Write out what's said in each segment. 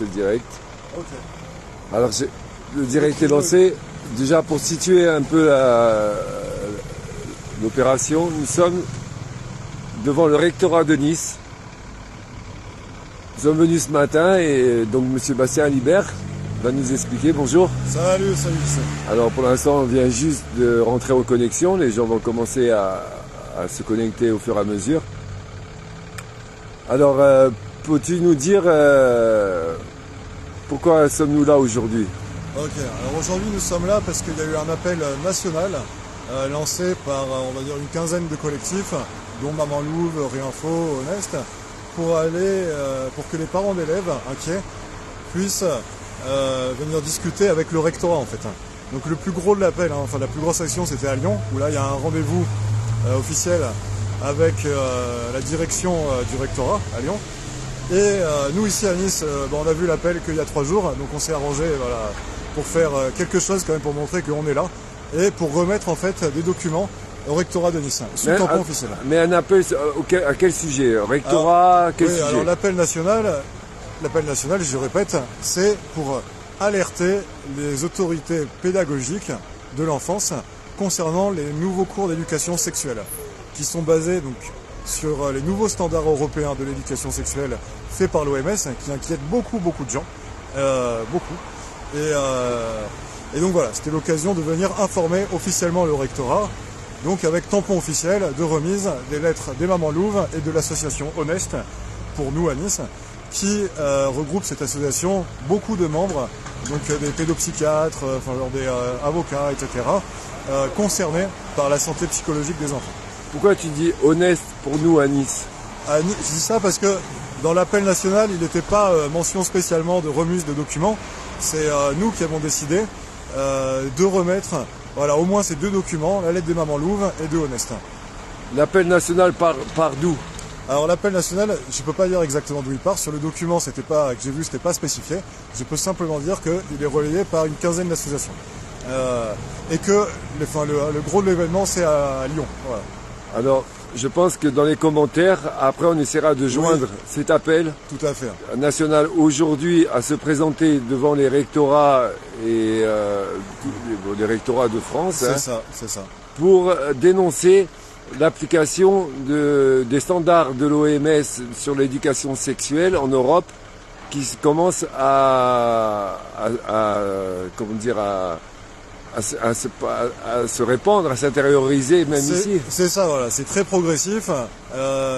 le direct. Ok. Alors le direct est lancé. Déjà pour situer un peu l'opération, nous sommes devant le rectorat de Nice. Nous sommes venus ce matin et donc M. Bastien Libert va nous expliquer. Bonjour. Salut. Alors pour l'instant on vient juste de rentrer en connexion. Les gens vont commencer à se connecter au fur et à mesure. Alors peux-tu nous dire pourquoi sommes-nous là aujourd'hui? Ok, alors aujourd'hui nous sommes là parce qu'il y a eu un appel national lancé par on va dire une quinzaine de collectifs, dont Maman Louve, Réinfo, Honest, pour que les parents d'élèves inquiets puissent venir discuter avec le rectorat en fait. Donc le plus gros de l'appel, enfin la plus grosse action c'était à Lyon, où là il y a un rendez-vous officiel avec la direction du rectorat à Lyon. Et nous ici à Nice, on a vu l'appel qu'il y a 3 jours, donc on s'est arrangé pour faire quelque chose quand même pour montrer qu'on est là et pour remettre en fait des documents au rectorat de Nice, sous tampon officiel. Mais un appel à quel sujet? Rectorat, quel sujet? Alors l'appel national, je répète, c'est pour alerter les autorités pédagogiques de l'enfance concernant les nouveaux cours d'éducation sexuelle qui sont basés donc sur les nouveaux standards européens de l'éducation sexuelle faits par l'OMS, qui inquiètent beaucoup de gens, beaucoup. Et donc voilà, c'était l'occasion de venir informer officiellement le rectorat, donc avec tampon officiel de remise des lettres des Mamans Louves et de l'association Honest, pour nous à Nice, qui regroupe cette association beaucoup de membres, donc des pédopsychiatres, des avocats, etc., concernés par la santé psychologique des enfants. Pourquoi tu dis Honest pour nous à Nice? Je dis ça parce que dans l'appel national, il n'était pas mention spécialement de remise de documents. C'est nous qui avons décidé de remettre au moins ces 2 documents, la lettre des Mamans Louves et de Honest. L'appel national part d'où? Alors l'appel national, je ne peux pas dire exactement d'où il part. Sur le document que j'ai vu, c'était pas spécifié. Je peux simplement dire qu'il est relayé par une quinzaine d'associations. Et que le gros de l'événement, c'est à Lyon. Voilà. Alors, je pense que dans les commentaires, après on essaiera de joindre cet appel tout à fait national aujourd'hui à se présenter devant les rectorats et les rectorats de France. C'est ça. Pour dénoncer l'application des standards de l'OMS sur l'éducation sexuelle en Europe qui commence à se répandre, à s'intérioriser même ici. C'est ça, voilà, c'est très progressif,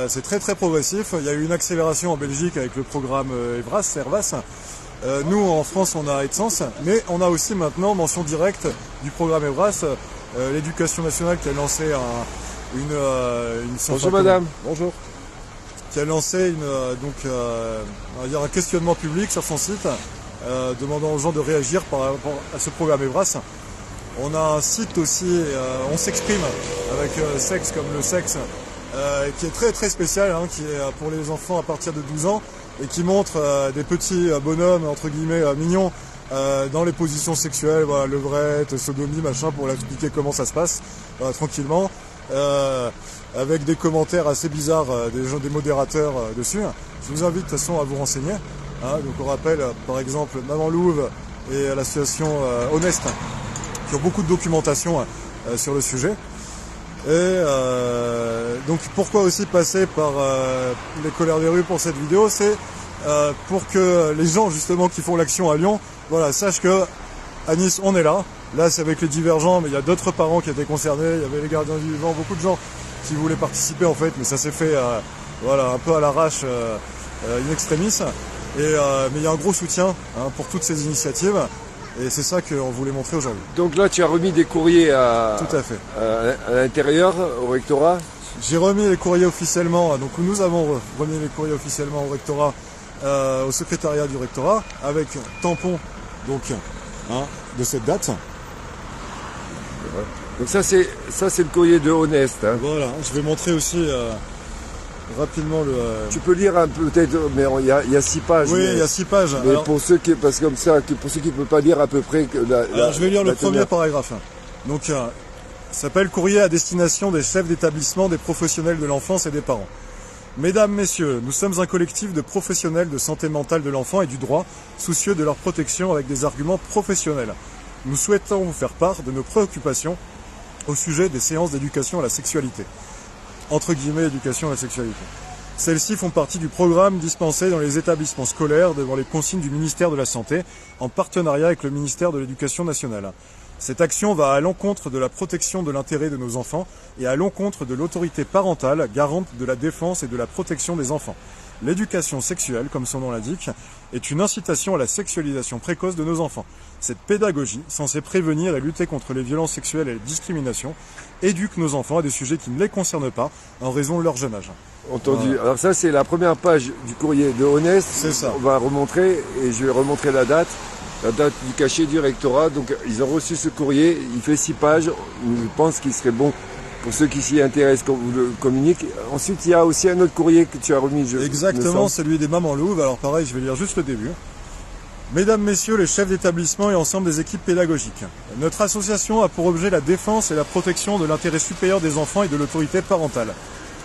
c'est très progressif. Il y a eu une accélération en Belgique avec le programme Servas. Nous en France on a EdSens, mais on a aussi maintenant mention directe du programme EVRAS, l'éducation nationale qui a lancé Bonjour madame. Bonjour. Qui a lancé un questionnement public sur son site, demandant aux gens de réagir par rapport à ce programme EVRAS. On a un site aussi, on s'exprime avec sexe comme le sexe, qui est très spécial, qui est pour les enfants à partir de 12 ans et qui montre des petits bonhommes entre guillemets mignons dans les positions sexuelles, levrette, sodomie, machin, pour leur expliquer comment ça se passe tranquillement, avec des commentaires assez bizarres des modérateurs dessus. Je vous invite de toute façon à vous renseigner. Donc on rappelle par exemple Maman Louve et l'association Honest, qui ont beaucoup de documentation sur le sujet. Et donc pourquoi aussi passer par les colères des rues pour cette vidéo, c'est pour que les gens justement qui font l'action à Lyon, sachent que à Nice on est là. Là c'est avec les divergents, mais il y a d'autres parents qui étaient concernés, il y avait les gardiens du vivant, beaucoup de gens qui voulaient participer en fait, mais ça s'est fait un peu à l'arrache, in extremis. Mais il y a un gros soutien pour toutes ces initiatives. Et c'est ça qu'on voulait montrer aujourd'hui. Donc là, tu as remis des courriers Tout à fait. À l'intérieur, au rectorat? J'ai remis les courriers officiellement, donc nous avons remis les courriers officiellement au rectorat, au secrétariat du rectorat, avec tampon de cette date. Donc ça c'est le courrier de Honest. Voilà, je vais montrer aussi rapidement le... Tu peux lire un peu peut-être, mais il y a 6 pages. Oui, il y a 6 pages. Mais pour ceux qui ne peuvent pas lire à peu près... je vais lire le premier paragraphe. Donc, ça s'appelle « Courrier à destination des chefs d'établissement, des professionnels de l'enfance et des parents ». Mesdames, Messieurs, nous sommes un collectif de professionnels de santé mentale de l'enfant et du droit, soucieux de leur protection avec des arguments professionnels. Nous souhaitons vous faire part de nos préoccupations au sujet des séances d'éducation à la sexualité. Entre guillemets, éducation à la sexualité. Celles-ci font partie du programme dispensé dans les établissements scolaires devant les consignes du ministère de la Santé, en partenariat avec le ministère de l'Éducation nationale. Cette action va à l'encontre de la protection de l'intérêt de nos enfants et à l'encontre de l'autorité parentale, garante de la défense et de la protection des enfants. L'éducation sexuelle, comme son nom l'indique, est une incitation à la sexualisation précoce de nos enfants. Cette pédagogie, censée prévenir et lutter contre les violences sexuelles et les discriminations, éduque nos enfants à des sujets qui ne les concernent pas en raison de leur jeune âge. Entendu. Alors ça, c'est la première page du courrier de Honest. C'est ça. On va remontrer, et je vais remontrer la date du cachet du rectorat. Donc ils ont reçu ce courrier, il fait 6 pages. Je pense qu'il serait bon pour ceux qui s'y intéressent qu'on vous le communique. Ensuite, il y a aussi un autre courrier que tu as remis. Exactement, celui des mamans louves. Alors pareil, je vais lire juste le début. Mesdames, Messieurs les chefs d'établissement et ensemble des équipes pédagogiques, notre association a pour objet la défense et la protection de l'intérêt supérieur des enfants et de l'autorité parentale.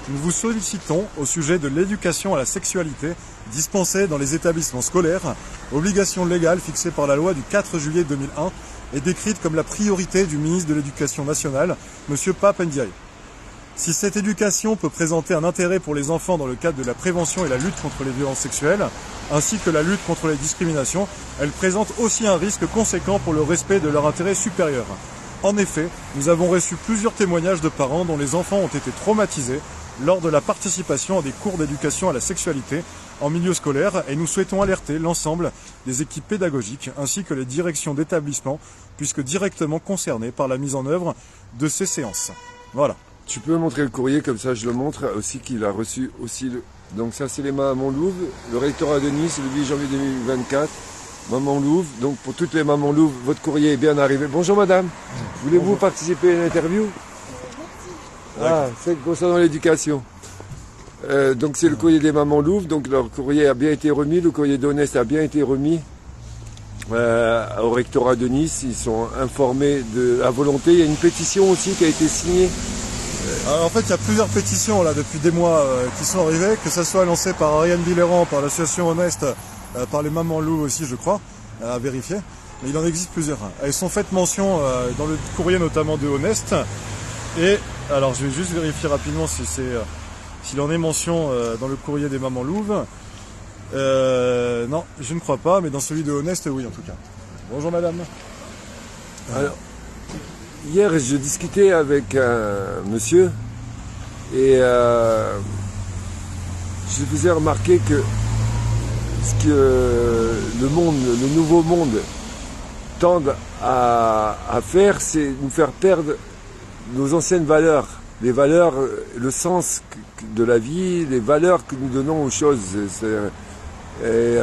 Nous vous sollicitons au sujet de l'éducation à la sexualité dispensée dans les établissements scolaires, obligation légale fixée par la loi du 4 juillet 2001 et décrite comme la priorité du ministre de l'Éducation nationale, M. Pape Ndiaye. Si cette éducation peut présenter un intérêt pour les enfants dans le cadre de la prévention et la lutte contre les violences sexuelles, ainsi que la lutte contre les discriminations, elle présente aussi un risque conséquent pour le respect de leur intérêt supérieur. En effet, nous avons reçu plusieurs témoignages de parents dont les enfants ont été traumatisés lors de la participation à des cours d'éducation à la sexualité en milieu scolaire et nous souhaitons alerter l'ensemble des équipes pédagogiques ainsi que les directions d'établissement puisque directement concernées par la mise en œuvre de ces séances. Voilà. Tu peux montrer le courrier, comme ça je le montre aussi qu'il a reçu aussi le... Donc ça c'est les mamans louves, le rectorat de Nice, le 8 janvier 2024, maman louve. Donc pour toutes les mamans louves, votre courrier est bien arrivé. Bonjour madame, voulez-vous participer à une interview? Ah, c'est concernant l'éducation. Donc c'est le courrier des mamans louves, donc leur courrier a bien été remis, le courrier d'Honest a bien été remis au rectorat de Nice. Ils sont informés de la volonté. Il y a une pétition aussi qui a été signée. Alors en fait, il y a plusieurs pétitions là depuis des mois qui sont arrivées, que ça soit lancé par Ariane Villerand, par l'association Honest, par les mamans louves aussi, je crois, à vérifier. Mais il en existe plusieurs. Elles sont faites mention dans le courrier notamment de Honest. Et alors je vais juste vérifier rapidement si s'il en est mention dans le courrier des mamans louves. Non, je ne crois pas, mais dans celui de Honest, oui en tout cas. Bonjour madame. Alors, hier, je discutais avec un monsieur et je faisais remarquer que ce que le nouveau monde tend à faire, c'est nous faire perdre nos anciennes valeurs, les valeurs, le sens de la vie, les valeurs que nous donnons aux choses. Les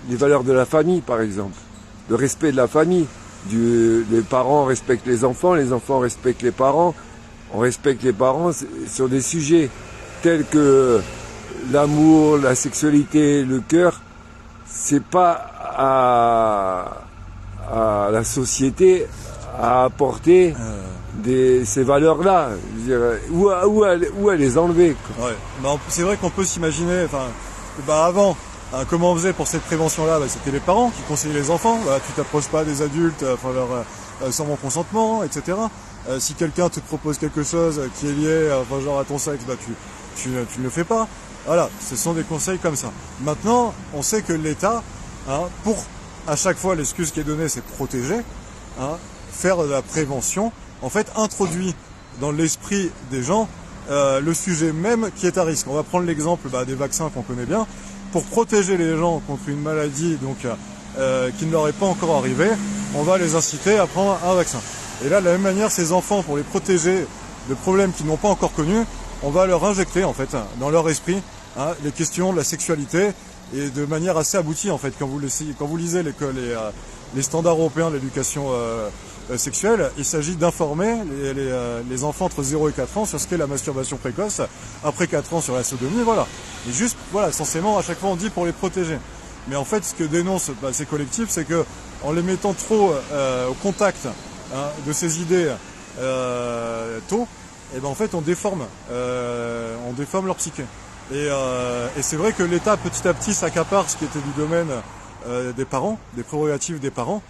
valeurs de la famille, par exemple. Le respect de la famille. Les parents respectent les enfants respectent les parents. On respecte les parents sur des sujets tels que l'amour, la sexualité, le cœur. C'est pas à la société à apporter ces valeurs-là. Où à les enlever, quoi. Ouais. Bah, c'est vrai qu'on peut s'imaginer, avant, comment on faisait pour cette prévention-là, c'était les parents qui conseillaient les enfants. Tu t'approches pas des adultes sans mon consentement, etc. Si quelqu'un te propose quelque chose qui est lié à ton sexe, tu ne le fais pas. Voilà, ce sont des conseils comme ça. Maintenant, on sait que l'État, pour à chaque fois l'excuse qui est donnée, c'est protéger, faire de la prévention, en fait introduit dans l'esprit des gens le sujet même qui est à risque. On va prendre l'exemple des vaccins qu'on connaît bien. Pour protéger les gens contre une maladie qui ne leur est pas encore arrivée, on va les inciter à prendre un vaccin. Et là, de la même manière, ces enfants, pour les protéger de problèmes qu'ils n'ont pas encore connus, on va leur injecter en fait dans leur esprit les questions de la sexualité et de manière assez aboutie en fait. Quand vous lisez les standards européens de l'éducation sexuelle, il s'agit d'informer les enfants entre 0 et 4 ans sur ce qu'est la masturbation précoce, après 4 ans sur la sodomie, voilà. Et juste, voilà, essentiellement, à chaque fois on dit pour les protéger. Mais en fait, ce que dénoncent ces collectifs, c'est que en les mettant trop au contact de ces idées tôt, et ben en fait on déforme leur psyché. Et c'est vrai que l'État petit à petit s'accapare ce qui était du domaine des parents, des prérogatives des parents.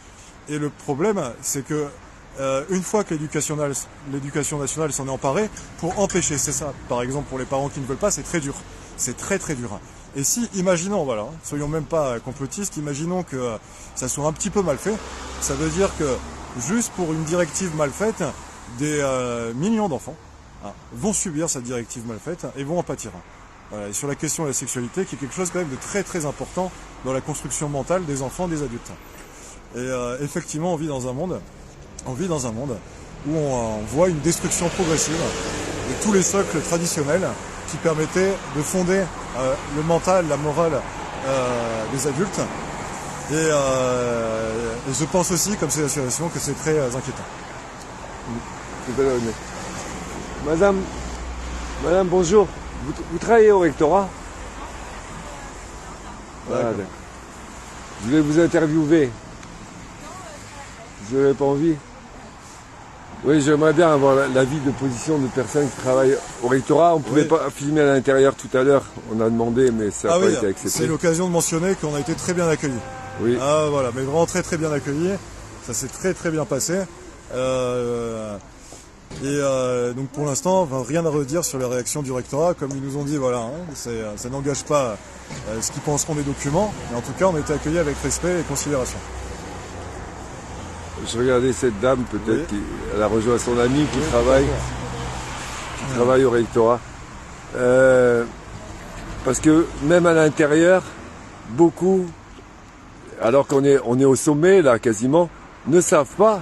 Et le problème, c'est que une fois que l'éducation nationale s'en est emparée, pour empêcher, c'est ça, par exemple pour les parents qui ne veulent pas, c'est très dur. C'est très très dur. Et si, imaginons, voilà, soyons même pas complotistes, imaginons que ça soit un petit peu mal fait, ça veut dire que juste pour une directive mal faite, des millions d'enfants vont subir cette directive mal faite et vont en pâtir. Voilà. Et sur la question de la sexualité, qui est quelque chose quand même de très très important dans la construction mentale des enfants, des adultes. Et effectivement, on vit dans un monde où on voit une destruction progressive de tous les socles traditionnels qui permettaient de fonder le mental, la morale des adultes. Et je pense aussi, comme c'est la situation, que c'est très inquiétant. Madame, bonjour. Vous travaillez au rectorat? D'accord. D'accord. Je vais vous interviewer. Vous n'avez pas envie? Oui, j'aimerais bien avoir l'avis de position de personnes qui travaillent au rectorat. On ne pouvait pas filmer à l'intérieur tout à l'heure. On a demandé, mais ça n'a pas été accepté. C'est l'occasion de mentionner qu'on a été très bien accueillis. Oui. Ah voilà, mais vraiment très très bien accueillis. Ça s'est très très bien passé. Donc pour l'instant, rien à redire sur les réactions du rectorat. Comme ils nous ont dit, voilà, ça n'engage pas ce qu'ils penseront des documents. Mais en tout cas, on a été accueillis avec respect et considération. Je regardais cette dame, peut-être, elle a rejoint son ami qui travaille au rectorat. Parce que même à l'intérieur, beaucoup, alors qu'on est au sommet, là, quasiment, ne savent pas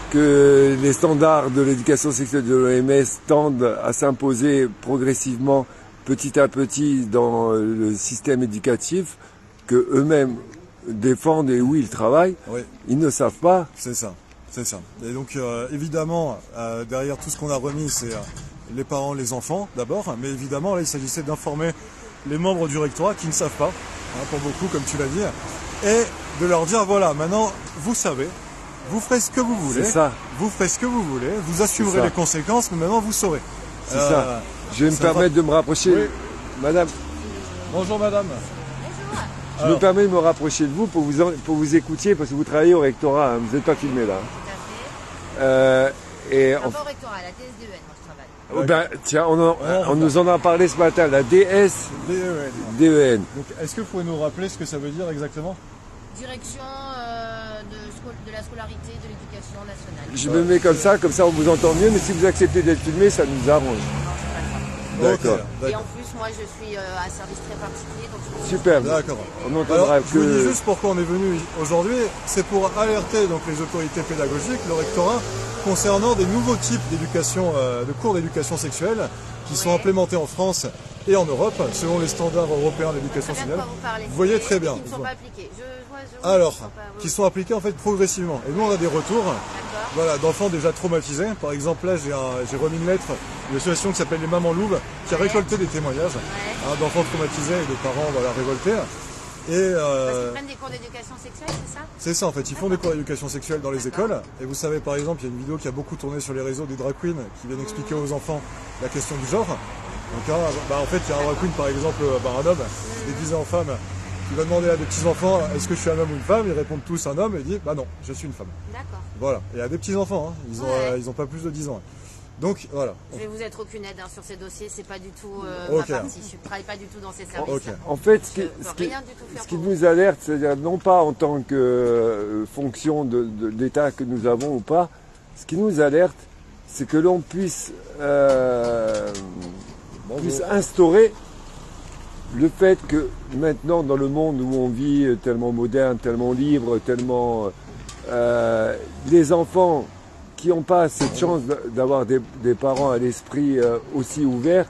que les standards de l'éducation sexuelle de l'OMS tendent à s'imposer progressivement, petit à petit, dans le système éducatif, que eux-mêmes défendent et où ils travaillent. Oui. Ils ne savent pas. C'est ça. Et donc évidemment, derrière tout ce qu'on a remis, c'est les parents, les enfants d'abord, mais évidemment là il s'agissait d'informer les membres du rectorat qui ne savent pas, pour beaucoup comme tu l'as dit, et de leur dire voilà, maintenant vous savez, vous ferez ce que vous voulez, vous ferez ce que vous voulez, vous assumerez les conséquences, mais maintenant vous saurez. C'est ça. Je vais me permettre de me rapprocher. Oui. Madame. Bonjour madame. Je me permets de me rapprocher de vous pour vous écoutiez, parce que vous travaillez au rectorat, hein, vous n'êtes pas filmé là. Tout à fait. Pas au rectorat, à la DSDEN, moi je travaille. Tiens, on nous en a parlé ce matin, la DSDEN. Donc est-ce que vous pouvez nous rappeler ce que ça veut dire exactement? Direction de la scolarité de l'éducation nationale. Je me mets comme ça on vous entend mieux, mais si vous acceptez d'être filmé, ça nous arrange. D'accord. Et en plus, moi je suis à un service très particulier, donc je Superbe. D'accord. On entendra Alors, je vous dis juste pourquoi on est venu aujourd'hui, c'est pour alerter donc les autorités pédagogiques, le rectorat, concernant des nouveaux types d'éducation, de cours d'éducation sexuelle qui sont implémentés en France et en Europe, selon les standards européens d'éducation sexuelle. Vous voyez très bien. Qui ne sont pas appliqués. Alors, qui sont appliqués en fait progressivement. Et nous on a des retours d'enfants déjà traumatisés. Par exemple là j'ai remis une lettre d'une association qui s'appelle les Mamans Louves qui a récolté des témoignages d'enfants traumatisés et de parents révoltés. Parce qu'ils prennent des cours d'éducation sexuelle, c'est ça? C'est ça en fait, ils font des cours d'éducation sexuelle dans les écoles. Et vous savez par exemple, il y a une vidéo qui a beaucoup tourné sur les réseaux des drag queens qui viennent expliquer aux enfants la question du genre. Donc en fait il y a un drag queen par exemple, un homme déguisé en femme, qui va demander à des petits-enfants est-ce que je suis un homme ou une femme, ils répondent tous un homme et il dit non, je suis une femme. D'accord. Voilà, et à des petits-enfants, ils ont pas plus de 10 ans. Donc voilà. Je vais vous être aucune aide sur ces dossiers, c'est pas du tout ma partie, je ne travaille pas du tout dans ces services. En fait, ce qui nous alerte, c'est-à-dire non pas en tant que fonction de l'État que nous avons ou pas, ce qui nous alerte, c'est que l'on puisse instaurer le fait que maintenant, dans le monde où on vit tellement moderne, tellement libre, tellement... les enfants qui n'ont pas cette chance d'avoir des parents à l'esprit aussi ouvert,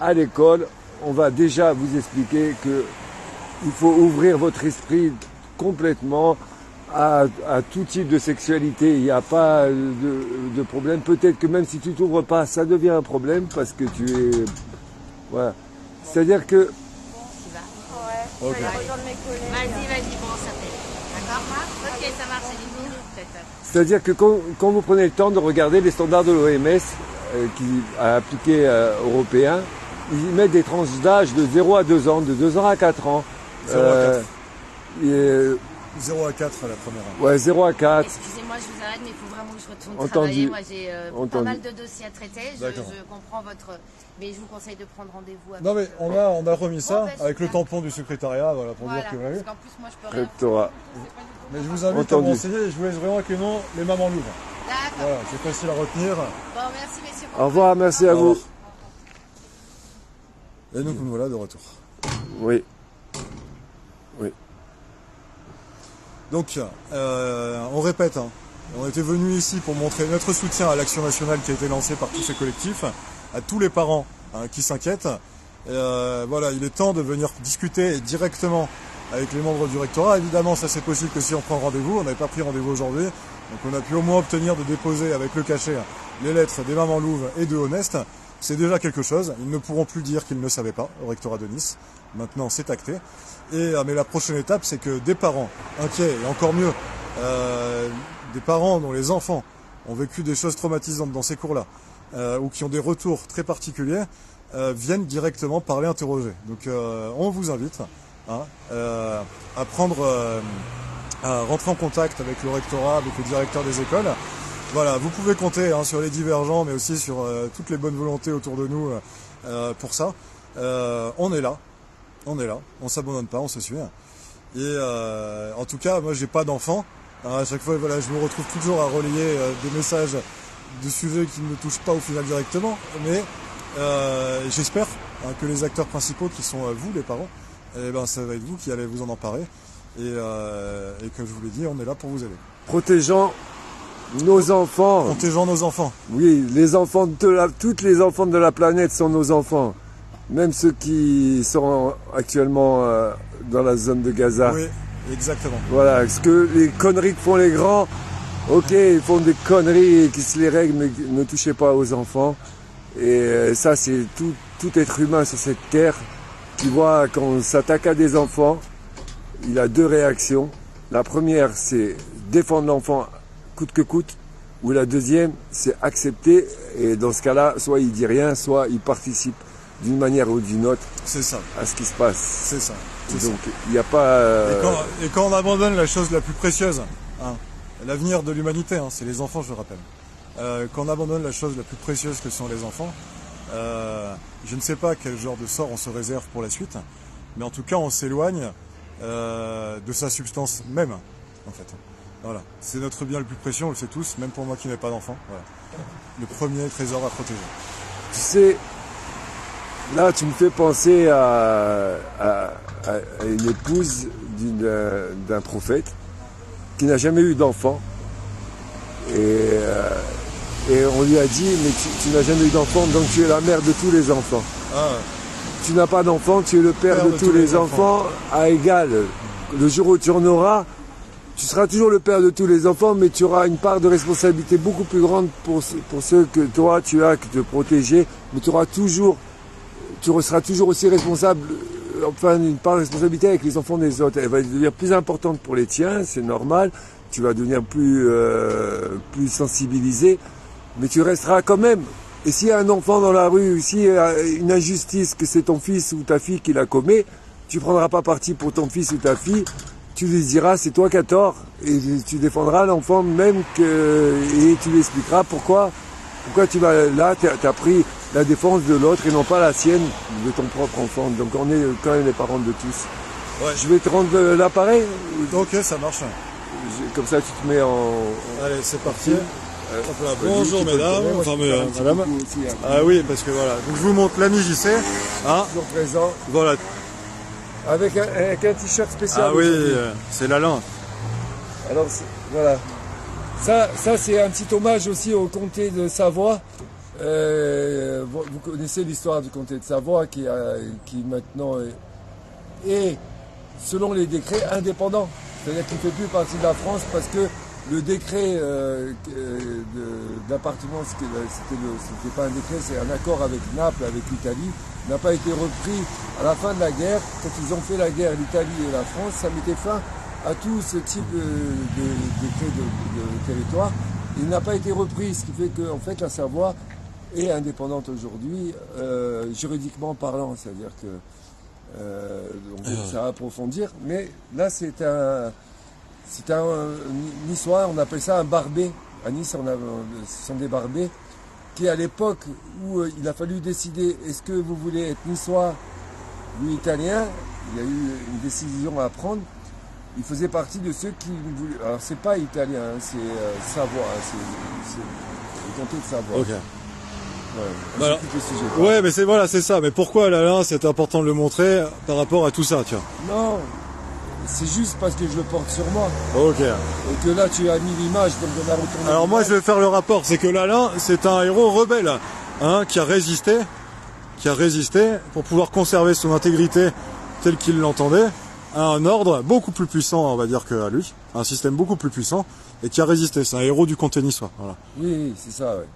à l'école, on va déjà vous expliquer qu'il faut ouvrir votre esprit complètement à tout type de sexualité. Il n'y a pas de problème. Peut-être que même si tu ne t'ouvres pas, ça devient un problème parce que tu es... Voilà. C'est-à-dire que... Ouais, je vais aller rejoindre mes collègues. Vas-y, bon, ça fait. D'accord? Ok, ça marche, c'est du peut-être. C'est-à-dire que quand vous prenez le temps de regarder les standards de l'OMS, qui a appliqué européen, ils mettent des tranches d'âge de 0 à 2 ans, de 2 ans à 4 ans. 0 à 4. Et, 0 à 4 la première. ouais, 0 à 4. Excusez-moi, je vous arrête, mais il faut vraiment que je retourne Entendu. travailler. Moi, j'ai pas mal de dossiers à traiter. Je comprends votre... Mais je vous conseille de prendre rendez-vous avec... Non mais on a remis ça avec le tampon du secrétariat, voilà, pour dire que vous l'avez. Parce qu'en plus, moi, je peux rien. Rectorat. Mais je vous invite à vous renseigner et je vous laisse vraiment avec le nom Les Mamans Louvres. D'accord. Voilà, c'est facile à retenir. Bon, merci, messieurs. Au revoir, merci à vous. Et nous voilà de retour. Oui. Oui. Donc, on répète, hein, on était venu ici pour montrer notre soutien à l'action nationale qui a été lancée par tous ces collectifs, à tous les parents qui s'inquiètent. Voilà, il est temps de venir discuter directement avec les membres du rectorat. Évidemment, ça c'est possible que si on prend rendez-vous. On n'avait pas pris rendez-vous aujourd'hui, donc on a pu au moins obtenir de déposer avec le cachet les lettres des Mamans Louvres et de Honest. C'est déjà quelque chose. Ils ne pourront plus dire qu'ils ne savaient pas au rectorat de Nice. Maintenant, c'est acté. Mais la prochaine étape, c'est que des parents inquiets, et encore mieux, des parents dont les enfants ont vécu des choses traumatisantes dans ces cours-là, ou qui ont des retours très particuliers, viennent directement parler, interroger. Donc on vous invite à rentrer en contact avec le rectorat, avec le directeur des écoles. Voilà, vous pouvez compter sur les divergents, mais aussi sur toutes les bonnes volontés autour de nous pour ça. On est là, on s'abandonne pas, on se suit. Et en tout cas, moi j'ai pas d'enfant. À chaque fois, voilà, je me retrouve toujours à relayer des messages de sujets qui ne me touchent pas au final directement. Mais j'espère que les acteurs principaux, qui sont vous, les parents, ça va être vous qui allez vous en emparer. Et comme je vous l'ai dit, on est là pour vous aider. Protégeant nos enfants. Protégeant nos enfants. Oui, les enfants toutes les enfants de la planète sont nos enfants. Même ceux qui sont actuellement dans la zone de Gaza. Oui, exactement. Voilà, parce que les conneries que font les grands, ok, ils font des conneries qui se les règlent, mais ne touchez pas aux enfants. Et ça, c'est tout être humain sur cette terre qui voit quand on s'attaque à des enfants, il a deux réactions. La première, c'est défendre l'enfant coûte que coûte, ou la deuxième, c'est accepter, et dans ce cas-là, soit il dit rien, soit il participe d'une manière ou d'une autre à ce qui se passe. C'est ça. Donc il n'y a pas... Et quand on abandonne la chose la plus précieuse, l'avenir de l'humanité, c'est les enfants, je le rappelle. Quand on abandonne la chose la plus précieuse que sont les enfants, je ne sais pas quel genre de sort on se réserve pour la suite, mais en tout cas on s'éloigne de sa substance même, en fait. Voilà, c'est notre bien le plus précieux, on le sait tous, même pour moi qui n'ai pas d'enfant. Voilà. Le premier trésor à protéger. Tu sais, là tu me fais penser à une épouse d'un prophète qui n'a jamais eu d'enfant. Et on lui a dit, mais tu n'as jamais eu d'enfant, donc tu es la mère de tous les enfants. Tu n'as pas d'enfant, tu es le père de tous les enfants à égal. Le jour où tu en auras, tu seras toujours le père de tous les enfants, mais tu auras une part de responsabilité beaucoup plus grande pour ceux que toi tu as que te protéger, mais tu seras toujours aussi responsable, enfin une part de responsabilité avec les enfants des autres. Elle va devenir plus importante pour les tiens, c'est normal, tu vas devenir plus sensibilisé, mais tu resteras quand même. Et s'il y a un enfant dans la rue, s'il y a une injustice, que c'est ton fils ou ta fille qui la commet, tu ne prendras pas parti pour ton fils ou ta fille, tu lui diras c'est toi qui as tort, et tu défendras l'enfant même et tu lui expliqueras pourquoi tu vas là, tu as pris la défense de l'autre et non pas la sienne, de ton propre enfant. Donc on est quand même les parents de tous. Ouais. Je vais te rendre l'appareil. Ok, ça marche. Comme ça tu te mets en... Allez, c'est parti. Hop là, bonjour mesdames, enfin madame. Ah oui, parce que voilà, donc je vous montre l'ami JC. Toujours présent. Voilà. Avec un t-shirt spécial. Ah oui, c'est l'Alain. Alors voilà. Ça c'est un petit hommage aussi au comté de Savoie. Vous connaissez l'histoire du comté de Savoie qui maintenant est, selon les décrets, indépendant. C'est-à-dire qu'il ne fait plus partie de la France parce que le décret d'appartenance, c'était pas un décret, c'est un accord avec Naples, avec l'Italie, n'a pas été repris à la fin de la guerre. Quand ils ont fait la guerre, l'Italie et la France, ça mettait fin à tout ce type de décret de territoire. Il n'a pas été repris, ce qui fait qu'en fait la Savoie est indépendante aujourd'hui, juridiquement parlant, c'est-à-dire que donc ça à approfondir. Mais là, c'est un niçois, on appelle ça un barbet. À Nice, ce sont des barbets qui, à l'époque où il a fallu décider, est-ce que vous voulez être niçois ou italien, il y a eu une décision à prendre. Il faisait partie de ceux qui voulaient. Alors, c'est pas italien, hein, c'est Savoie, c'est le comté de Savoie. Ok. Ouais, Alors, le sujet, ouais, mais c'est ça. Mais pourquoi Alain, c'est important de le montrer par rapport à tout ça, tiens. Non, c'est juste parce que je le porte sur moi. Ok. Et que là, tu as mis l'image, donc on a retourné. Alors moi, je vais faire le rapport. C'est que l'Alain, c'est un héros rebelle, hein, qui a résisté pour pouvoir conserver son intégrité telle qu'il l'entendait, à un ordre beaucoup plus puissant, on va dire, qu'à lui, un système beaucoup plus puissant, et qui a résisté. C'est un héros du comté niçois. Voilà. Oui, c'est ça, ouais.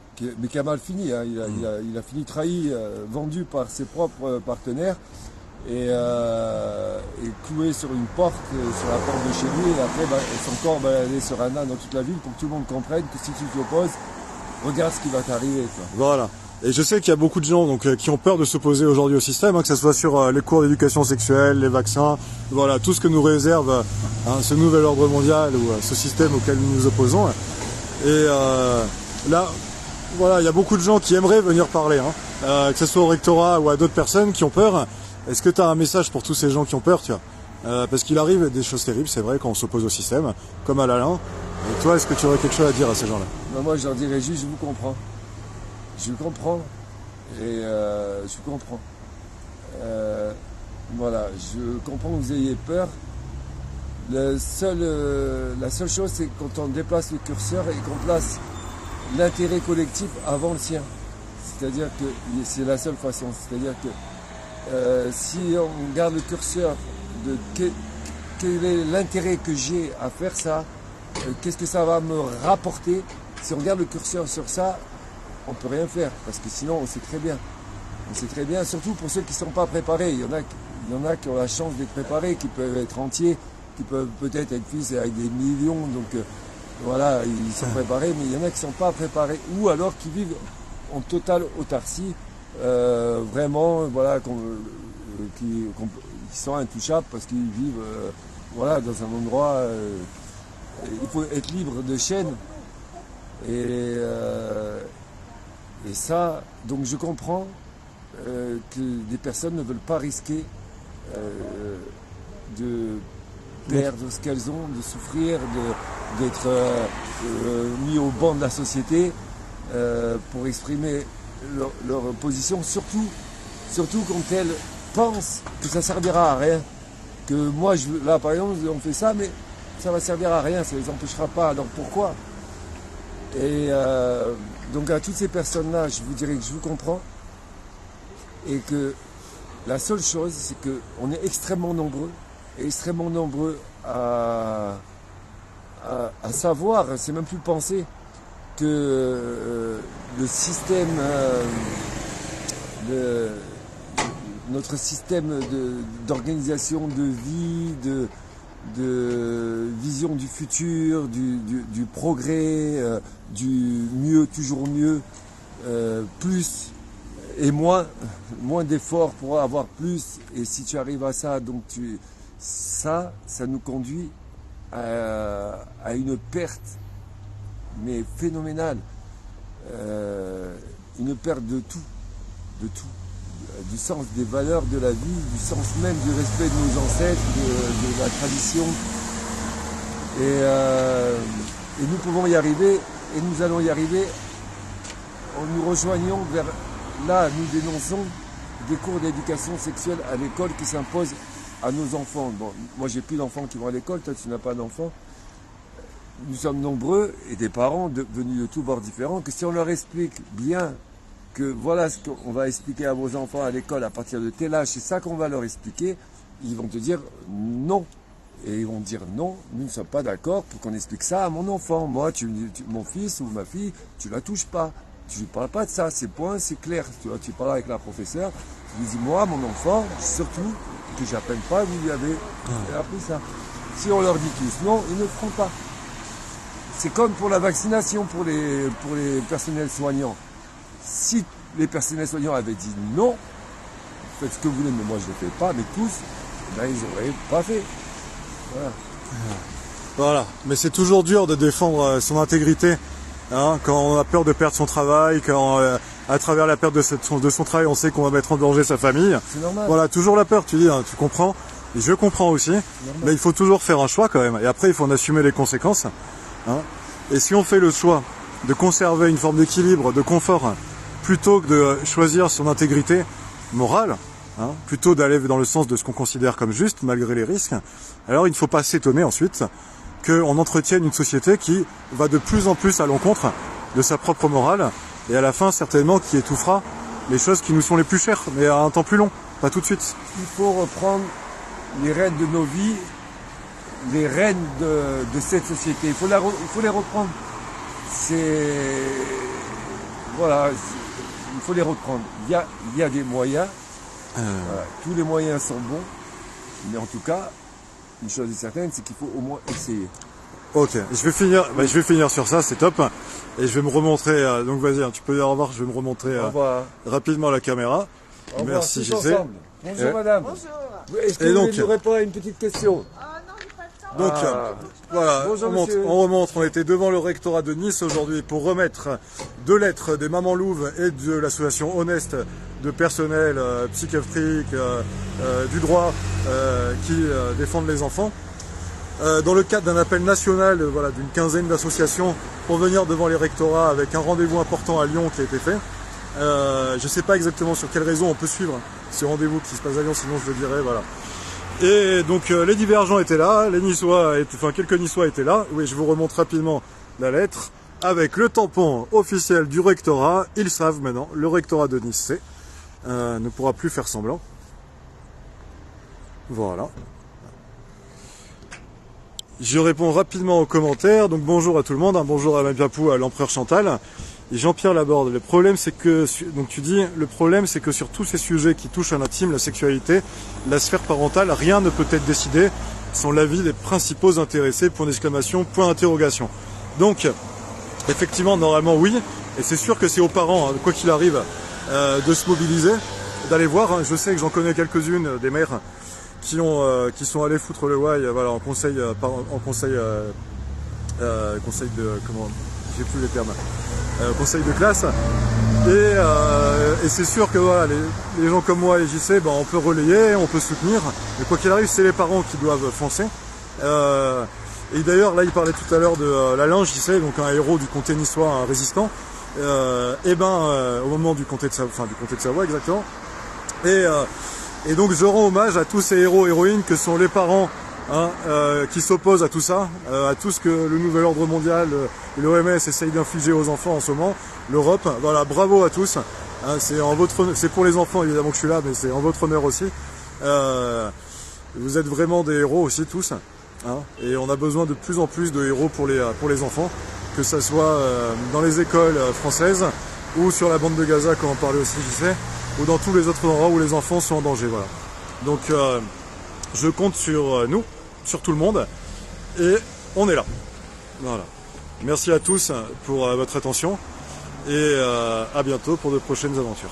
Mais qui a mal fini, hein. Il a fini trahi, vendu par ses propres partenaires et cloué sur une porte, sur la porte de chez lui, et après son corps baladé sur un âne dans toute la ville pour que tout le monde comprenne que si tu t'opposes, regarde ce qui va t'arriver. Voilà. Et je sais qu'il y a beaucoup de gens qui ont peur de s'opposer aujourd'hui au système, hein, que ce soit sur les cours d'éducation sexuelle, les vaccins, voilà, tout ce que nous réserve ce nouvel ordre mondial ou ce système auquel nous nous opposons. Et là, voilà, il y a beaucoup de gens qui aimeraient venir parler, hein, que ce soit au rectorat ou à d'autres personnes qui ont peur. Est-ce que tu as un message pour tous ces gens qui ont peur, tu vois, parce qu'il arrive des choses terribles, c'est vrai, quand on s'oppose au système, comme à l'Alain. Et toi, est-ce que tu aurais quelque chose à dire à ces gens-là? Non, moi, je leur dirais juste, je vous comprends. Je comprends. Et je comprends. Voilà, je comprends que vous ayez peur. La seule chose, c'est quand on déplace le curseur et qu'on place l'intérêt collectif avant le sien. C'est-à-dire que c'est la seule façon. C'est-à-dire que si on garde le curseur de quel est l'intérêt que j'ai à faire ça, qu'est-ce que ça va me rapporter, si on garde le curseur sur ça, on ne peut rien faire, parce que sinon on sait très bien. On sait très bien, surtout pour ceux qui ne sont pas préparés. Il y en a qui ont la chance d'être préparés, qui peuvent être entiers, qui peuvent peut-être être fils avec des millions, donc voilà, ils sont préparés, mais il y en a qui ne sont pas préparés, ou alors qui vivent en totale autarcie, vraiment, voilà, qui sont intouchables parce qu'ils vivent voilà, dans un endroit, il faut être libre de chaînes, et ça, donc je comprends que des personnes ne veulent pas risquer de perdre ce qu'elles ont, de souffrir, d'être mis au banc de la société pour exprimer leur position, surtout quand elles pensent que ça ne servira à rien. Que moi, là par exemple, on fait ça, mais ça va servir à rien, ça ne les empêchera pas. Alors pourquoi? Et donc à toutes ces personnes-là, je vous dirais que je vous comprends et que la seule chose, c'est qu'on est extrêmement nombreux à savoir, c'est même plus penser que le système, notre système d'organisation de vie, de vision du futur, du progrès, du mieux, toujours mieux, plus et moins d'efforts pour avoir plus. Et si tu arrives à ça, donc ça nous conduit à une perte, mais phénoménale, une perte de tout, du sens des valeurs de la vie, du sens même du respect de nos ancêtres, de la tradition. Et nous pouvons y arriver, et nous allons y arriver en nous rejoignant vers... Là, nous dénonçons des cours d'éducation sexuelle à l'école qui s'imposent à nos enfants. Bon, moi, j'ai plus d'enfants qui vont à l'école, toi, tu n'as pas d'enfants. Nous sommes nombreux, et des parents venus de tous bords différents, que si on leur explique bien que voilà ce qu'on va expliquer à vos enfants à l'école à partir de tel âge, c'est ça qu'on va leur expliquer, ils vont te dire non. Et ils vont dire non, nous ne sommes pas d'accord pour qu'on explique ça à mon enfant. Moi, mon fils ou ma fille, tu la touches pas. Tu ne parles pas de ça, c'est point, c'est clair. Tu parles avec la professeure, tu lui dis, moi, mon enfant, surtout, que j'appelle pas, vous lui avez appris ça. Si on leur dit tous non, ils ne le feront pas. C'est comme pour la vaccination pour les personnels soignants. si les personnels soignants avaient dit non, faites ce que vous voulez, mais moi je ne le fais pas, mais tous, ben, ils n'auraient pas fait. Voilà. Voilà, mais c'est toujours dur de défendre son intégrité, hein, quand on a peur de perdre son travail, quand à travers la perte de son travail, on sait qu'on va mettre en danger sa famille. C'est normal. Voilà, toujours la peur, tu dis, hein, tu comprends, et je comprends aussi, mais il faut toujours faire un choix quand même, et après il faut en assumer les conséquences. Hein. Et si on fait le choix de conserver une forme d'équilibre, de confort, plutôt que de choisir son intégrité morale, hein, plutôt d'aller dans le sens de ce qu'on considère comme juste, malgré les risques, alors il ne faut pas s'étonner ensuite qu'on entretienne une société qui va de plus en plus à l'encontre de sa propre morale, et à la fin certainement qui étouffera les choses qui nous sont les plus chères, mais à un temps plus long, pas tout de suite. Il faut reprendre les rênes de nos vies, les rênes de cette société. Il faut les reprendre. Voilà, il faut les reprendre. Il y a des moyens. Voilà, tous les moyens sont bons, mais en tout cas, une chose est certaine, c'est qu'il faut au moins essayer. Ok, je vais finir sur ça, c'est top. Et je vais me remontrer, donc vas-y, hein, tu peux dire au revoir, je vais me remontrer rapidement à la caméra. Au revoir, merci tous JC. ensemble. Bonjour madame. Bonjour. Est-ce que Et vous donc, voulez nous répondre à une petite question? Non, j'ai pas le temps. Donc voilà, Bonjour, monsieur. on remonte, on était devant le rectorat de Nice aujourd'hui pour remettre deux lettres des Mamans Louves et de l'association Honeste de personnel psychiatrique du droit qui défendent les enfants. Dans le cadre d'un appel national voilà, d'une quinzaine d'associations pour venir devant les rectorats avec un rendez-vous important à Lyon qui a été fait. Je ne sais pas exactement sur quelle raison on peut suivre ce rendez-vous qui se passe à Lyon, sinon je le dirais, voilà. Et donc les divergents étaient là, les Niçois, quelques Niçois étaient là. Oui, je vous remonte rapidement la lettre avec le tampon officiel du rectorat. Ils savent maintenant, le rectorat de Nice ne pourra plus faire semblant. Voilà. Je réponds rapidement aux commentaires. Donc bonjour à tout le monde, hein, bonjour à Mabiapou, à l'empereur Chantal. Et Jean-Pierre Laborde, le problème c'est que, donc tu dis, le problème c'est que sur tous ces sujets qui touchent à l'intime, la sexualité, la sphère parentale, rien ne peut être décidé sans l'avis des principaux intéressés, point d'exclamation, point d'interrogation. Donc, effectivement, normalement oui, et c'est sûr que c'est aux parents, hein, quoi qu'il arrive, de se mobiliser, d'aller voir, hein. Je sais que j'en connais quelques-unes, des mères, qui sont allées foutre le why, voilà, en conseil de, comment, j'ai plus les termes, conseil de classe, et c'est sûr que voilà, les gens comme moi et JC, ben, on peut relayer, on peut soutenir, mais quoi qu'il arrive, c'est les parents qui doivent foncer. Et d'ailleurs, là, il parlait tout à l'heure de Lalange, JC, donc un héros du comté niçois, un résistant, au moment du comté de Savoie, exactement, et donc je rends hommage à tous ces héros, héroïnes que sont les parents, hein, qui s'opposent à tout ça, à tout ce que le nouvel ordre mondial, l'OMS essaye d'infliger aux enfants en ce moment, l'Europe. Voilà, bravo à tous. Hein, c'est pour les enfants évidemment que je suis là, mais c'est en votre honneur aussi. Vous êtes vraiment des héros aussi tous. Hein, et on a besoin de plus en plus de héros pour les enfants, que ça soit dans les écoles françaises ou sur la bande de Gaza, comme on parlait aussi, je sais, ou dans tous les autres endroits où les enfants sont en danger. Voilà. Donc je compte sur nous, sur tout le monde, et on est là. Voilà. Merci à tous pour votre attention, et à bientôt pour de prochaines aventures.